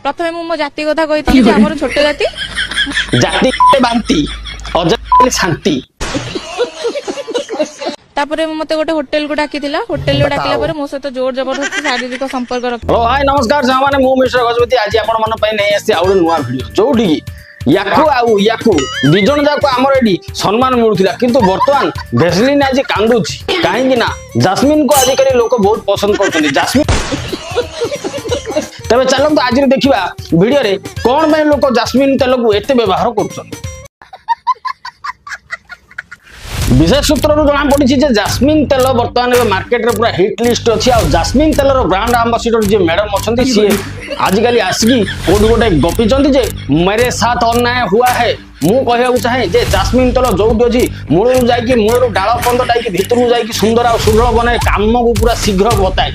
प्रथमे मो जाति कथा कही आमर छोट जाति जाति बांती अजाति शांति तापरे मते गोटे होटल को डाकी होटल डाकिला पर मो सहित जोर जबरदस्ती शारीरिक संपर्क रख ओ हाय नमस्कार सामाने मु मिस्टर गजपति आज आपण मन पई नै आसी आउड नुवा वीडियो जोठी याकू आउ याकू दिजन जाको हमर एडी सम्मान मिलुथिला किंतु वर्तमान भेसलिन आज कांदुची काहे कि ना जास्मिन को आज करी लोक बहुत पसंद करछन जास्मिन तबे चलम तो आज देखिबा वीडियो रे कोन पे लोक जास्मिन तेल को एते व्यवहार करछन विशेष सूत्र जना पड़ी जे जास्मिन तेल वर्तमान मार्केट रे पूरा हिट लिस्ट अछि आ जास्मिन तेल रो ब्रांड एम्बेसडर जे मैडम अछंती सी आजकल आसिकी कोड गोटे गपी चंदी जे मेरे साथ अन्याय हुआ है मु कहया चाहे जे जास्मिन तेल जोउटी अछि मूळ जाई कि मूळ डाळ पंद टाई कि भितरु जाई कि सुंदर आ सुंदर बने काम को पूरा शीघ्र बताए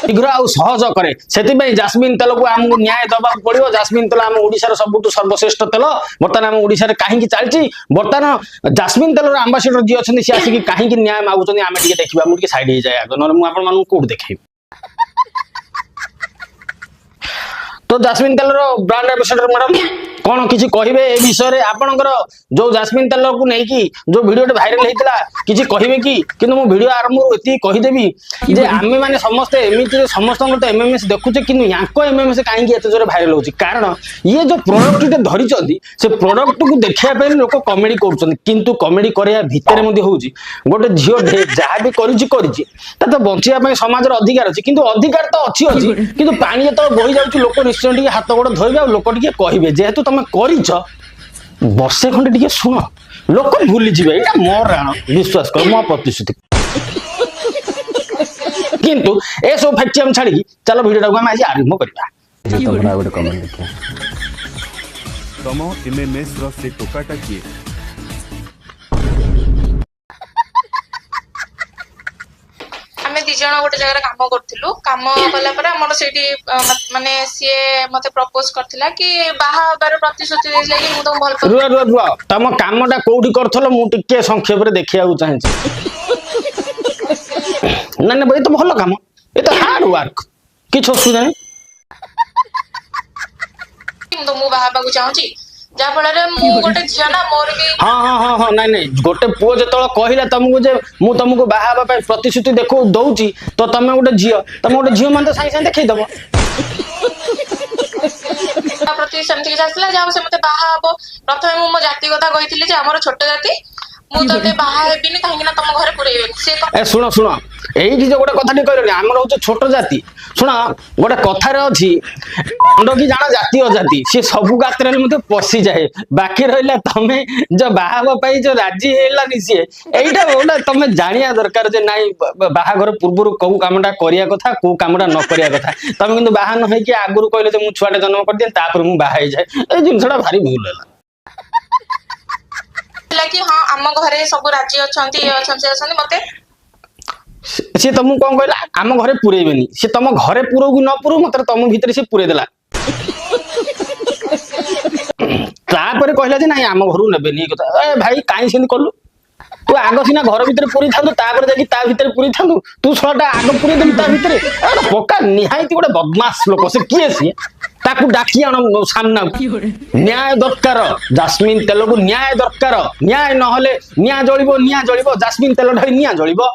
शीघ्र आ सहज करे सेति जास्मिन तेल को हमको न्याय दबा पड़ियो जास्मिन तेल हम ओडिसा रो सबुठ सर्वश्रेष्ठ तेल बर्तमान हम ओडिसा रे काहे कि चलची बर्तमान जास्मिन तेल रो एम्बेसडर जी अछन से आसी कि काहे कि न्याय मागुचनी आमे टिके देखिबा मु टिके साइड हे जाय आगो न मु आपन मानु कोड देखै तो जास्मिन तेल रो ब्रांड एम्बेसडर मैडम कौन किसी कहिबे ए विषय रे आपनकर जो जास्मिन तेल को नै कि जो वीडियो वायरल हेतिला किसी कहिबे कि किंतु मु वीडियो आरंभ एति कहि देबी जे आमे माने समस्त एमिति समस्त तो एमएमएस देखुचे किंतु याको एमएमएस काहे कि एते जोरे वायरल होची कारण ये जो प्रोडक्ट ते धरि चंदी से प्रोडक्ट को देखिया पे लोक कॉमेडी करछन किंतु कॉमेडी करिया भितरे मध्ये होउची गोटे झियो जहा भी करिची त तो बंचिया पे समाज रो अधिकार अछि किंतु अधिकार तो अछि किंतु पानी तो बहि जाउची लोक निश्चय टिके हाथ गोड़ धोइबे आ लोक टिके कहिबे जेहेतु तमे करिछ वर्षे खंडे टिके सुन लोक भूली जिबे एटा मोर राण विश्वास कर मो प्रतिश्रुति किंतु ए सब फैक्ट हम छाड़ी चलो वीडियो को हम आज आरंभ करबा जे तमरा गोटे कमेंट देखिए तम एमएमएस रो से टोकाटा किए आमे दी जण गोटे जगह काम करथिलु काम कला पर हमर सेठी माने सीए मते प्रपोज करथिला कि बाहा बार प्रतिश्रुति देले कि मु तो भल कर रुआ तम कामटा कोउठी करथलो मु टिके संक्षेप रे देखिया चाहे ना ना भाई तो भल काम ए तो हार्ड वर्क किछ असुविधा नहीं तो मु बाहा बागु चाहूची जा फल रे मु गोटे झिया ना मोर भी हां नहीं गोटे पुओ जतळ कहिला तुमको जे मु तुमको बाहाबा पे प्रतिश्रुति देखो दउची तो तमे गोटे झियो मन तो साई साई देखै दबो प्रति समिति जासला जा से मते बाहा हबो प्रथमे मु मो जाति कथा कहिथिले जे हमर छोट जाति मु तते बाहा हेबिनी काहे ना तम घरे पुरेबे से ए सुनो एही जो गोटे कथाटी कहलनी हमर होचे छोट जाति सुना गोटे कथा रे अछि अंड की जाना जाति अजाति से सबु गात्र रे मते पसी जाए बाकी रहला तमे जो बाहाबा पई जो राजी हेलानी से एईटा गोटे तमे जानिया दरकार जे नाइ बाहाघर पूर्वरु कहू कामटा करिया कथा को कामटा न करिया कथा तमे किंतु बाहा न होई कि आगुरु कहले जे मु छुआटे जन्म कर दिए तापर मु बाहा हे जाए ए जिनसडा भारी भूल होला कि हां हम घरे सब राज्य अछंती मते सी तुमको कौन कहला आम घरे पुरेबेनी सी तुम घरे पुरो कि न पुरो मत तुम भीतर से पुरे देला तापर कहला जे नाही आम घरु नेबेनी कथा ए भाई काई सेन करलु तू आग सिना घर भीतर पुरी थांदु तापर जाकी ता भीतर पुरी थांदु तू छटा आग पुरी देलु ता भीतर ए पक्का निहायती गोटे बदमाश लोक से किए सी ताकू डाकी आन सामना न्याय दरकार जास्मिन तेल को न्याय दरकार न्याय न होले निया जळिबो जास्मिन तेल ढाई निया जळिबो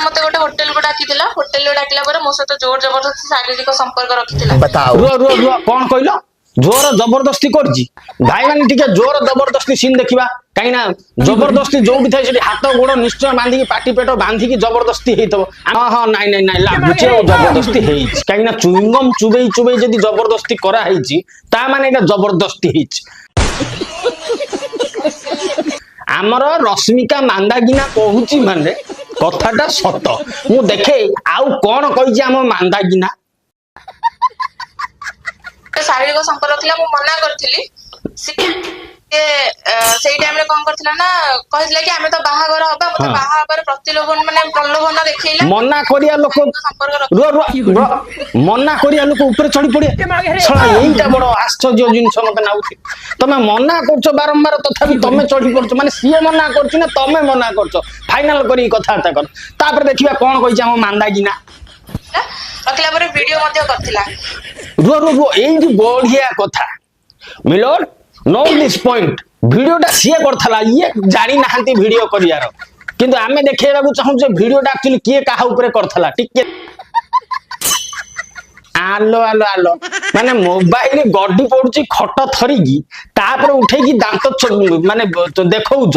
मते गोटे होटल को डाकिला पर मो सहित जोर जबरदस्ती शारीरिक संपर्क रखिथिला बताओ रुआ कौन कहलो जोर जबरदस्ती करजी भाई माने टिके जोर जबरदस्ती सीन देखिबा काई ना जबरदस्ती जोउठी थाई सेठी हाथ गोड़ निश्चय बांधी की पाटी पेट बांधी की जबरदस्ती हेतबो हां नहीं लागुचे जबरदस्ती हेई काई ना चुइंगम चुबई जदी जबरदस्ती करा हेची ता माने एटा जबरदस्ती हेची आमर रश्मिका मांदागिना कहूची माने कथाटा सत मु देखे आउ कोन कहिची हम मांदागिना शारीरिक संपर्क थिला मु मना करथिली ସେଇ ଟାଇମ ରେ କଣ କରିଥିଲା ନା କହିଥିଲା କି ଆମେ ତ ବାହାଘର ହବା ମତେ ହଁ। ବାହା ହବାର ପ୍ରତିଲୋଭନ ମାନେ ପ୍ରଲୋଭନ ଦେଖେଇଲା ମନା କରିବା ଲୋକ ସମ୍ପର୍କ ରୁହ ରୁହ ମନା କରିବା ଲୋକ ଉପରେ ଚଢି ପଡିଆ ଶଳା ଏଇଟା ବଡ ଆଶ୍ଚର୍ଯ୍ୟ ଜିନିଷ ମତେ ନାଗୁଛି। ତମେ ମନା କରୁଛ ବାରମ୍ବାର ତଥାପି ତମେ ଚଢି ପଡୁଛ ମାନେ ସିଏ ମନା କରୁଛି ନା ତମେ ମନା କରୁଛ ଫାଇନାଲ କରିକି କଥାବାର୍ତ୍ତା କର ତାପରେ ଦେଖିବା କଣ କହିଛି ଆମ ମାନ୍ଦାକିନା। ରଖିଲା ପରେ ଭିଡିଓ ମଧ୍ୟ କରିଥିଲା। ରୁହ ରୁହ ରୁହ ଏଇଠି ବଢିଆ କଥା ମିଲୋଡ ନୋଟ ଦିସ୍ ପଏଣ୍ଟ ଭିଡିଓଟା ସିଏ କରିଥିଲା ଇଏ ଜାଣି ନାହାନ୍ତି ଭିଡିଓ କରିବାର କିନ୍ତୁ ଆମେ ଦେଖେଇବାକୁ ଚାହୁଁଛୁ ଯେ ଭିଡିଓଟା ଆକ୍ଚୁଆଲି କିଏ କାହା ଉପରେ କରିଥିଲା ଟିକେ ଆଲୋ ଆଲୋ ଆଲୋ ମାନେ ମୋବାଇଲ ଗଡି ପଡୁଛି ଖଟ ଥରିକି ତାପରେ ଉଠେଇକି ଦାନ୍ତ ମାନେ ଦେଖଉଛ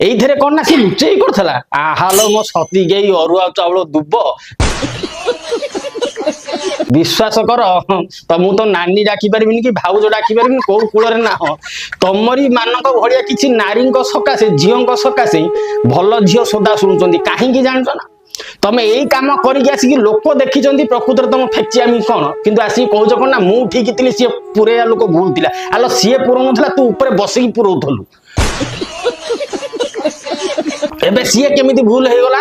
ଏଇଥିରେ କଣ ନା ସେ ଲୁଚେଇ କରିଥିଲା ଆହାଲୋ ମୋ ସତୀ ଗେଇ ଅରୁଆ ଚାଉଳ ଦୁବ ବିଶ୍ୱାସ କର ତମକୁ ତ ନାନୀ ଡାକି ପାରିବିନି କି ଭାଉଜ ଡାକି ପାରିବିନି କୋଉ କୂଳରେ ନାହ ତମରି ମାନଙ୍କ ଭଳିଆ କିଛି ନାରୀଙ୍କ ସକାଶେ ଝିଅଙ୍କ ସକାଶେ ଭଲ ଝିଅ ସଦା ଶୁଣୁଛନ୍ତି କାହିଁକି ଜାଣିଛ ନା ତମେ ଏଇ କାମ କରିକି ଆସିକି ଲୋକ ଦେଖିଛନ୍ତି ପ୍ରକୃତରେ ତମ ଫେଚିଆମି କଣ କିନ୍ତୁ ଆସିକି କହୁଛ କଣ ନା ମୁଁ ଠିକ ଥିଲି ସିଏ ପୁରେଇବା ଲୋକ ଭୁଲ ଥିଲା ଆଲୋ ସିଏ ପୁରଉନଥିଲା ତୁ ଉପରେ ବସିକି ପୁରଉଥିଲୁ ଏବେ ସିଏ କେମିତି ଭୁଲ ହେଇଗଲା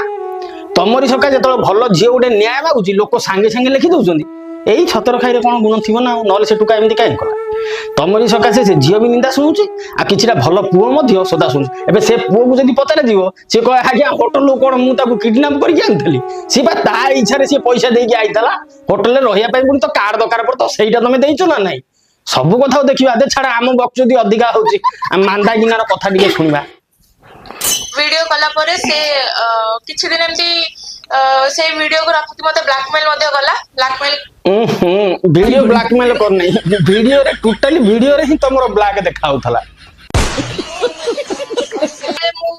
ତମରି ସକାଶେ ଯେତେବେଳେ ଭଲ ଝିଅ ଗୋଟେ ନ୍ୟାୟ ମାଗୁଛି ଲୋକ ସାଙ୍ଗେ ସାଙ୍ଗେ ଲେଖି ଦଉଛନ୍ତି ଏଇ ଛତର ଖାଇରେ କଣ ଗୁଣ ଥିବ ନା ନହେଲେ ସେ ଟୁକା ଏମିତି କାହିଁ କଲା ତମରି ସକାଶେ ସେ ଝିଅ ବି ନିନ୍ଦା ଶୁଣୁଛି ଆଉ କିଛିଟା ଭଲ ପୁଅ ମଧ୍ୟ ସଦା ଶୁଣୁଛି ଏବେ ସେ ପୁଅକୁ ଯଦି ପଚରା ଯିବ ସେ କହେ ଆଜ୍ଞା ହୋଟେଲରୁ କଣ ମୁଁ ତାକୁ କିଡନାପ କରିକି ଆଣିଥିଲି ସିଏ ବା ତା ଇଚ୍ଛାରେ ସିଏ ପଇସା ଦେଇକି ଆଇଥିଲା ହୋଟେଲରେ ରହିବା ପାଇଁ ପୁଣି ତ କାର୍ଡ ଦରକାର ପଡେ ତ ସେଇଟା ତମେ ଦେଇଛ ନା ନାଇଁ ସବୁ କଥାକୁ ଦେଖିବା ଦେ ଛାଡ ଆମ ବକ୍ଚୋଦି ଅଧିକା ହଉଛି ଆମେ ମାନ୍ଦାକିନାର କଥା ଟିକେ ଶୁଣିବା ଭିଡିଓ କଲା ପରେ ସେ କିଛି ଦିନ ଏମିତି ସେଇ ଭିଡିଓକୁ ରଖିକି ମତେ ବ୍ଲାକମେଲ ମଧ୍ୟ କଲା ବ୍ଲାକମେଲ ଭିଡିଓ ବ୍ଲାକମେଲ କରିନାହିଁ ଭିଡିଓରେ ଟୋଟାଲି ଭିଡିଓରେ ହିଁ ତମର ବ୍ଲାକ ଦେଖା ହଉଥିଲା ମୁଁ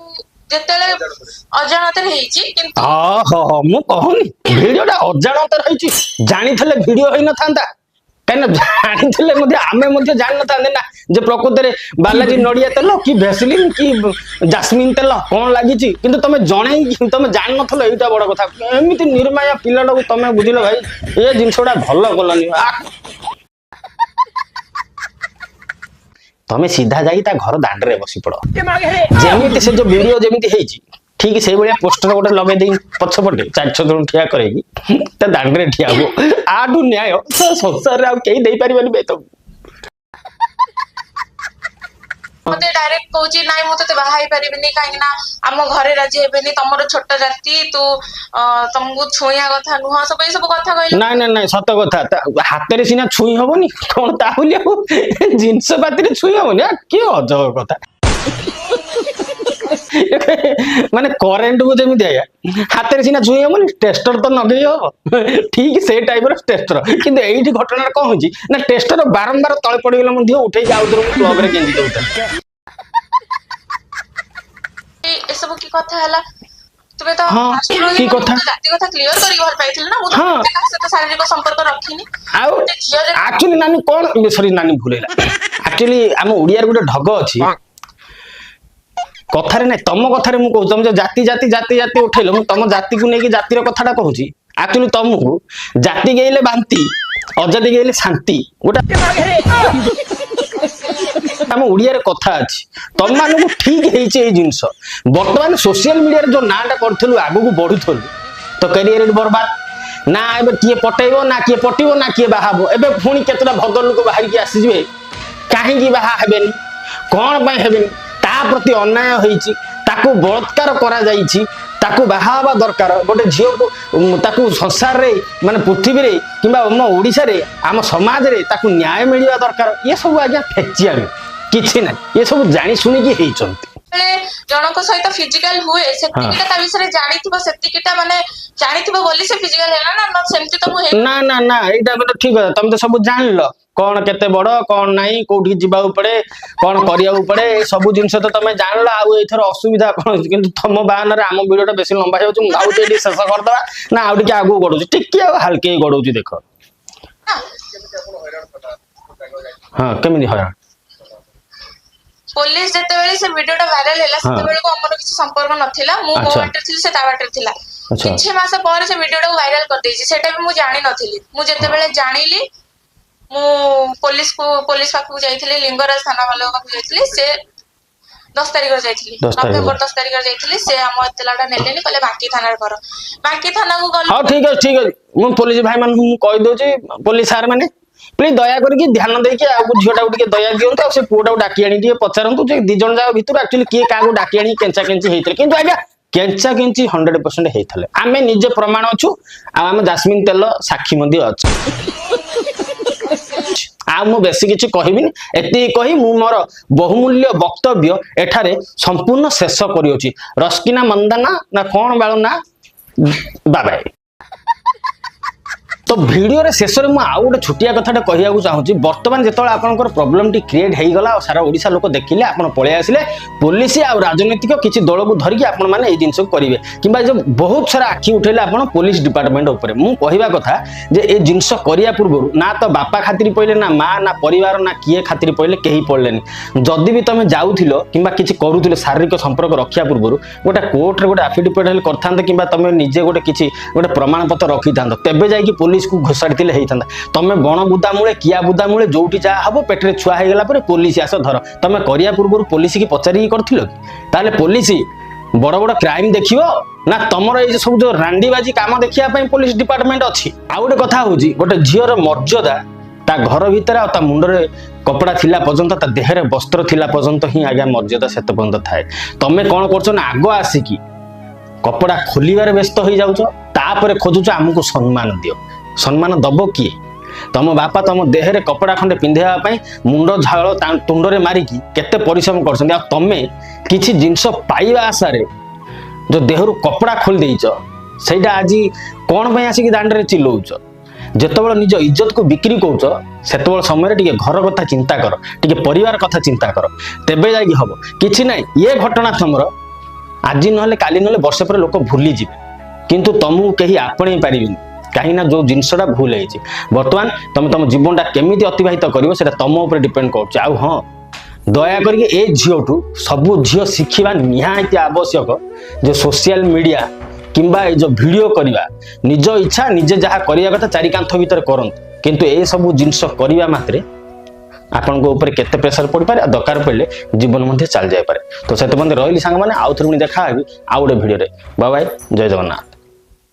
ଯେତେବେଳେ ଅଜାଣତରେ ହେଇଛି କିନ୍ତୁ ହଁ ମୁଁ କହୁନି ଭିଡିଓଟା ଅଜାଣତରେ ହେଇଛି ଜାଣିଥିଲେ ଭିଡିଓ ହେଇନଥାନ୍ତା କାହିଁକିନା ଜାଣିଥିଲେ ମଧ୍ୟ ଆମେ ମଧ୍ୟ ଜାଣିନଥାନ୍ତେ ନା ଯେ ପ୍ରକୃତରେ ବାଲାଜୀ ନଡିଆ ତେଲ କି ଭେସଲିନ କି ଜାସ୍ମିନ ତେଲ କଣ ଲାଗିଛି କିନ୍ତୁ ତମେ ଜଣେଇକି ତମେ ଜାଣିନଥିଲ ଏଇଟା ବଡ କଥା ଏମିତି ନିର୍ମାୟା ପିଲାଟାକୁ ତମେ ବୁଝିଲ ଭାଇ ଏ ଜିନିଷଟା ଭଲ କଲନି ତମେ ସିଧା ଯାଇକି ତା ଘର ଦାଣ୍ଡରେ ବସି ପଡ ଯେମିତି ସେ ଯୋଉ ଭିଡିଓ ଯେମିତି ହେଇଛି ଠିକ ସେଇଭଳିଆ ପୋଷ୍ଟର ଗୋଟେ ଲଗେଇ ଦେଇ ପଛପଟେ 4-6 ଜଣ ଠିଆ କରେଇକି ତା ଦାଣ୍ଡରେ ଠିଆ ହବ ଆଠୁ ନ୍ୟାୟ ସଂସାରରେ ଆଉ କେହି ଦେଇପାରିବେନି ବେ ତମକୁ ମତେ ଡାଇରେକ୍ଟ କହୁଛି ନାଇଁ ମୁଁ ତତେ ବାହା ହେଇପାରିବିନି କାହିଁକି ନା ଆମ ଘରେ ରାଜି ହେବେନି ତମର ଛୋଟ ଜାତି ତୁ ତମକୁ ଛୁଇଁଆ କଥା ନୁହଁ ସବୁ ଏଇ ସବୁ କଥା କହିଲା ନାଇଁ ସତ କଥା ହାତରେ ସିନା ଛୁଇଁ ହବନି କଣ ତା ବୋଲି ଆଉ ଜିନିଷ ପାତିରେ ଛୁଇଁ ହବନି କି ଅଜବ କଥା ମାନେ କରେଣ୍ଟକୁ ଯେମିତି ଆଜ୍ଞା ହାତରେ ସିନା ଛୁଇଁ ହବନି ଟେଷ୍ଟର ତ ନଗେଇ ହବ ଠିକ ସେଇ ଟାଇପର ଟେଷ୍ଟର କିନ୍ତୁ ଏଇଠି ଘଟଣାଟା କଣ ହଉଛି ନା ଟେଷ୍ଟର ବାରମ୍ବାର ତଳେ ପଡିଗଲେ ମଧ୍ୟ ଉଠେଇକି ଆଉ ଥରେ ପ୍ଲଗରେ ଗେଞ୍ଜି ଦଉଛନ୍ତି ଏସବୁ କି କଥା ହେଲା ତୁମେ ତ ହଁ କି କଥା ଜାତି କଥା କ୍ଲିୟର କରିକି ଭଲ ପାଇଥିଲ ନା ମୁଁ ତ ହଁ କାହା ସହିତ ଶାରୀରିକ ସମ୍ପର୍କ ରଖିନି ଆଉ ଗୋଟେ ଝିଅ ଯଦି ଆକ୍ଚୁଆଲି ନାନୀ କଣ ସରି ନାନୀ ଭୁଲ ହେଲା ଆକ୍ଚୁଆଲି ଆମ ଓଡିଆରେ ଗୋଟେ ଢଗ ଅଛି କଥାରେ ନାଇଁ ତମ କଥାରେ ମୁଁ କହୁଛି ତମେ ଜାତି ଜାତି ଜାତି ଜାତି ଉଠେଇଲ ମୁଁ ତମ ଜାତିକୁ ନେଇକି ଜାତିର କଥାଟା କହୁଛି ଆକ୍ଚୁଆଲି ତମକୁ ଜାତି ଗେଇଲେ ବାନ୍ତି ଅଜାତି ଗେଇଲେ ଶାନ୍ତି ଗୋଟେ ଆମ ଓଡିଆରେ କଥା ଅଛି ତମମାନଙ୍କୁ ଠିକ ହେଇଛି ଏଇ ଜିନିଷ ବର୍ତ୍ତମାନ ସୋସିଆଲ ମିଡିଆରେ ଯୋଉ ନାଁଟା କରିଥିଲୁ ଆଗକୁ ବଢୁଥିଲୁ ତ କ୍ୟାରିୟର ବର୍ବାଦ ନା ଏବେ କିଏ ପଟେଇବ ନା କିଏ ପଟିବ ନା କିଏ ବାହା ହବ ଏବେ ପୁଣି କେତେଟା ଭଦ୍ରଲୋକ ବାହାରିକି ଆସିଯିବେ କାହିଁକି ବାହା ହେବେନି କଣ ପାଇଁ ହେବେନି ତା ପ୍ରତି ଅନ୍ୟାୟ ହେଇଛି ତାକୁ ବଳାତ୍କାର କରାଯାଇଛି ତାକୁ ବାହା ହେବା ଦରକାର ଗୋଟେ ଝିଅକୁ ତାକୁ ସଂସାରରେ ମାନେ ପୃଥିବୀରେ କିମ୍ବା ଆମ ଓଡିଶାରେ ଆମ ସମାଜରେ ତାକୁ ନ୍ୟାୟ ମିଳିବା ଦରକାର ଏ ସବୁ ଆଜ୍ଞା ଫେଚିଆମି କିଛି ନାହିଁ ଏ ସବୁ ଜାଣି ଶୁଣିକି ହେଇଛନ୍ତି ଜଣଙ୍କ ସହିତ ଫିଜିକାଲ ହୁଏ ସେତିକିଟା ତା ବିଷୟରେ ଜାଣିଥିବ ସେତିକିଟା ମାନେ ଜାଣିଥିବ ବୋଲି ସେ ଫିଜିକାଲ ହେଲା ନା ସେମିତି ତ ମୁଁ ନା ନା ନା ଏଇଟା ଗୋଟେ ଠିକ କଥା ତମେ ତ ସବୁ ଜାଣିଲ କଣ କେତେ ବଡ କଣ ନାହିଁ କୋଉଠିକି ଯିବାକୁ ପଡେ କଣ କରିବାକୁ ପଡେ ଏ ସବୁ ଜିନିଷ ତ ତମେ ଜାଣିଲ ଆଉ ଏଇଥର ଅସୁବିଧା କଣ କିନ୍ତୁ ତମ ବାହାନରେ ଆମ ଭିଡିଓଟା ବେଶୀ ଲମ୍ବା ହେଇଯାଉଛି ମୁଁ ଭାବୁଛି ଏଠି ଶେଷ କରିଦବା ନା ଆଉ ଟିକେ ଆଗକୁ ଗଡୁଛି ଟିକେ ଆଉ ହାଲକେଇ ଗଡୁଛି ଦେଖ ହଁ କେମିତି ହଇରାଣ ପୋଲିସ ଯେତେବେଳେ ସେ ଭିଡିଓଟା ଭାଇରାଲ ହେଲା ସେତେବେଳକୁ ଆମର କିଛି ସମ୍ପର୍କ ନଥିଲା ମୁଁ ମୋ ବାଟରେ ଥିଲି ସେ ତା ବାଟରେ ଥିଲା କିଛି ମାସ ପରେ ସେ ଭିଡିଓଟାକୁ ଭାଇରାଲ କରିଦେଇଛି ସେଟା ବି ମୁଁ ଜାଣିନଥିଲି ମୁଁ ଯେତେବେଳେ ଜାଣିଲି पुलिस पाखକୁ ଯାଇଥିଲି लिंगराज थाना वाला पाखକୁ ଯାଇଥିଲି से 10 तारिख ଯାଇଥିଲି 10 तारिख नवेम्बर 10 तारिख ଯାଇଥିଲି से ଆମ ଏତଲାଟା ନେଲେନି କହିଲେ ବାଙ୍କି ଥାନାରେ କର ବାଙ୍କି ଥାନାକୁ ଗଲି हाँ ठीक है ମୁଁ पुलिस भाई ମାନଙ୍କୁ ମୁଁ କହି ଦଉଛି पुलिस ସାର୍ ମାନେ ପ୍ଲିଜ ଦୟା କରିକି ଧ୍ୟାନ ଦେଇକି ଆଉ ଝିଅଟାକୁ ଟିକେ ଦୟା ଦିଅନ୍ତୁ ଆଉ ସେ ପୁଅଟାକୁ ଡାକି ଆଣି ଟିକେ ପଚାରନ୍ତୁ ଯେ ଦି ଜଣ ଯାକ ଭିତରୁ ଆକ୍ଚୁଆଲି କିଏ କାହାକୁ ଡାକି ଆଣି କେଞ୍ଚା କେଞ୍ଚି ହେଇଥିଲେ କିନ୍ତୁ ଆଜ୍ଞା କେଞ୍ଚା କେଞ୍ଚି 100% ହେଇଥିଲେ ଆମେ ନିଜେ ପ୍ରମାଣ ଅଛୁ ଆଉ ଆମ ଜାସ୍ମିନ ତେଲ ସାକ୍ଷୀ ମଧ୍ୟ ଅଛି ଆଉ ମୁଁ ବେଶୀ କିଛି କହିବିନି ଏତିକି କହି ମୁଁ ମୋର ବହୁମୂଲ୍ୟ ବକ୍ତବ୍ୟ ଏଠାରେ ସମ୍ପୂର୍ଣ୍ଣ ଶେଷ କରିଅଛି ରସ୍କିନା ମନ୍ଦାନା ନା କଣ ବାଳ ନା ବାବାଏ तो वीडियो रे शेष में आउ गोटे छोटिया कथाटे कहवाक चाहूँगी बर्तमान जो आपंकर प्रोब्लेम टी क्रिएट होगा और सारा ओडिशा लोक देखिले आप पलि आसिले पुलिस आ राजनीतिक किसी दल को धरिकी आप जिन करेंगे कि जो बहुत सारा आखि उठेले आप पुलिस डिपार्टमेंट उपर मु कहवा कथा जे ए जिनस करिया पूर्व ना तो बापा खातिर पड़े ना माँ ना परिवार ना किए खातिर पड़े कहीं पड़े जदि भी तुम जाऊल कि किसी करूल शारीरिक संपर्क रखा पूर्व गोटे कोर्टे गोटे आफिडेविट करते कि तुम निजे गोटे किसी गोटे प्रमाण पत्र रखी था तेज जाकि पुलिस को घोषाड़ी होता तुम बण बुदा मूले किया बुदा मूले जो जहाँ हम पेटे छुआ होगा पुलिस आस धर तुम करिया पूर्व पुलिस की पचारि कर पुलिस बड़ बड़ क्राइम देख ना तुम ये सब जो रांडीबाजी काम देखापी पुलिस डिपार्टमेंट अच्छी आउ गोटे कथा हूँ गोटे झीर मर्यादा ता घर भितर आ मुंडरे कपड़ा थिला पर्यंत ता देहरे वस्त्र थिला पर्यंत ही आज्ञा मर्यादा से पर्यंत थाए तुम कौन कर आग आसिकी कपड़ा खोलिबार व्यस्त हो जाऊच तापर खोजुच आमको सम्मान दियो सम्मान दब किए तुम बापा तुम देहरे कपड़ा खंडे पिंधापी मुंड झाल तुंडरे मारिकी केते परिश्रम कर तमें किसी जिनस पाइबा आशारे जो देहरु कपड़ा खोल देइच सेटा आज कौन पे आसिक दांडे चिल्लौच जितेबाला निज इज्जत को बिक्री कौच से समय टे घर कथा चिंता कर टे परिवार कथा चिंता कर तेबे जाकि हम कि ना ये घटना तुमर आज ना काली ना वर्ष पर लोक भूली जी किंतु तुमको कहीं आपणे पारे कहीं ना जो जिनसटा भूल है बर्तमान तुम तुम जीवनटा केमी अतिबाहित कर तुम उपर डिपेंड कर हाँ दया करके झीठू सबू झील शिखा निहाती आवश्यक जो सोशल मीडिया किंबा जो वीडियो करवा निज इच्छा निजे जहाँ करने कथा चारि कांथ भीतर करंतु किंतु ए सब जिनस करवा मात्रे आपण ऊपर केते प्रेशर पड़ पारे दरकार पड़े जीवन मध्य चल जाए पारे तो से रही सांग मैंने आउ थे देखा आउ गोटे वीडियो बाय बाय जय जगन्नाथ।